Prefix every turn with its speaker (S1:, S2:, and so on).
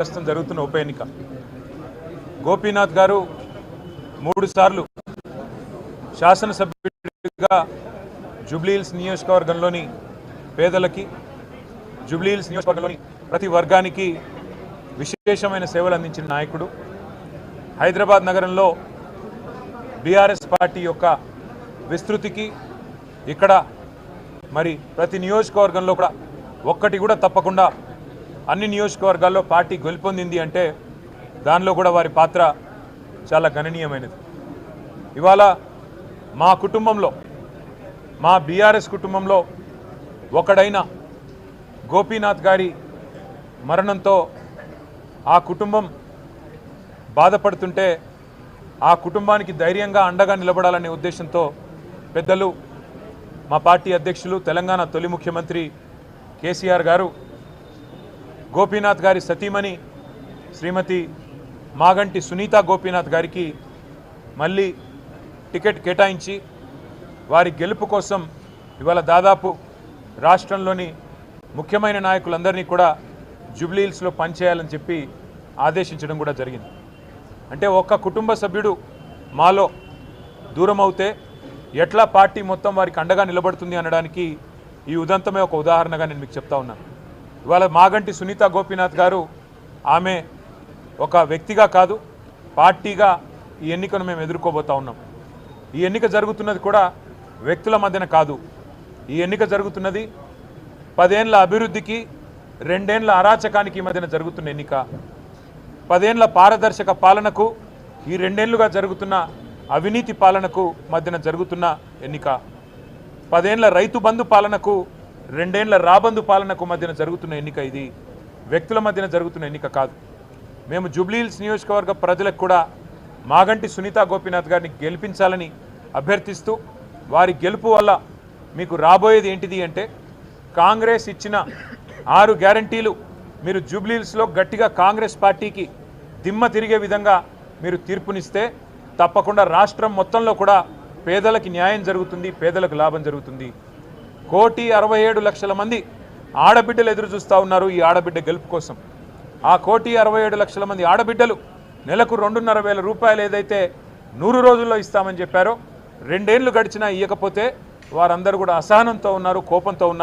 S1: ప్రస్తుతం జరుగుతున్న ఉప ఎన్నిక గోపీనాథ్ గారు 3 సార్లు శాసనసభ్యుడిగా జూబ్లీహిల్స్ నియోజకవర్గంలోని పేదలకి జూబ్లీహిల్స్ నియోజకవర్గంలోని ప్రతి వర్గానికి విశేషమైన సేవలు అందించిన నాయకుడు. హైదరాబాద్ నగరంలో బీఆర్ఎస్ పార్టీ యొక్క విస్తృతికి ఇక్కడ మరి ప్రతి నియోజకవర్గంలో కూడా ఒక్కటి కూడా తప్పకుండా అన్ని నియోజకవర్గాల్లో పార్టీ గెలుపొందింది అంటే దానిలో కూడా వారి పాత్ర చాలా గణనీయమైనది. ఇవాళ మా కుటుంబంలో మా బీఆర్ఎస్ కుటుంబంలో ఒకడైన గోపీనాథ్ గారి మరణంతో ఆ కుటుంబం బాధపడుతుంటే ఆ కుటుంబానికి ధైర్యంగా అండగా నిలబడాలనే ఉద్దేశంతో పెద్దలు మా పార్టీ అధ్యక్షులు తెలంగాణ తొలి ముఖ్యమంత్రి కేసీఆర్ గారు గోపీనాథ్ గారి సతీమణి శ్రీమతి మాగంటి సునీత గోపీనాథ్ గారికి మళ్ళీ టికెట్ కేటాయించి వారి గెలుపు కోసం ఇవాళ దాదాపు రాష్ట్రంలోని ముఖ్యమైన నాయకులందరినీ కూడా జూబ్లీహిల్స్లో పనిచేయాలని చెప్పి ఆదేశించడం కూడా జరిగింది. అంటే ఒక్క కుటుంబ సభ్యుడు మాలో దూరం అవుతే ఎట్లా పార్టీ మొత్తం వారికి అండగా నిలబడుతుంది అనడానికి ఈ ఉదంతమే ఒక ఉదాహరణగా నేను మీకు చెప్తా ఉన్నాను. ఇవాళ మాగంటి సునీత గోపీనాథ్ గారు ఆమె ఒక వ్యక్తిగా కాదు పార్టీగా ఈ ఎన్నికను మేము ఎదుర్కోబోతా ఉన్నాం. ఈ ఎన్నిక జరుగుతున్నది కూడా వ్యక్తుల మధ్యన కాదు. ఈ ఎన్నిక జరుగుతున్నది 10 ఏళ్ల అభివృద్ధికి 2 ఏళ్ల అరాచకానికి మధ్యన జరుగుతున్న ఎన్నిక. 10 ఏళ్ల పారదర్శక పాలనకు ఈ 2 ఏళ్లుగా జరుగుతున్న అవినీతి పాలనకు మధ్యన జరుగుతున్న ఎన్నిక. 10 ఏళ్ల రైతు బంధు పాలనకు 2 ఏళ్ల రాబందు పాలనకు మధ్యన జరుగుతున్న ఎన్నిక. ఇది వ్యక్తుల మధ్యన జరుగుతున్న ఎన్నిక కాదు. మేము జూబ్లీహిల్స్ నియోజకవర్గ ప్రజలకు కూడా మాగంటి సునీత గోపీనాథ్ గారిని గెలిపించాలని అభ్యర్థిస్తూ వారి గెలుపు వల్ల మీకు రాబోయేది ఏంటిది అంటే కాంగ్రెస్ ఇచ్చిన 6 గ్యారంటీలు మీరు జూబ్లీహిల్స్లో గట్టిగా కాంగ్రెస్ పార్టీకి దిమ్మ తిరిగే విధంగా మీరు తీర్పునిస్తే తప్పకుండా రాష్ట్రం మొత్తంలో కూడా పేదలకి న్యాయం జరుగుతుంది, పేదలకు లాభం జరుగుతుంది. 1,67,00,000 మంది ఆడబిడ్డలు ఎదురు చూస్తూ ఉన్నారు ఈ ఆడబిడ్డ గెలుపు కోసం. ఆ 1,67,00,000 మంది ఆడబిడ్డలు నెలకు 2,500 రూపాయలు ఏదైతే 100 రోజుల్లో ఇస్తామని చెప్పారో 2 ఏళ్లు గడిచినా ఇవ్వకపోతే వారందరూ కూడా అసహనంతో ఉన్నారు, కోపంతో ఉన్నారు.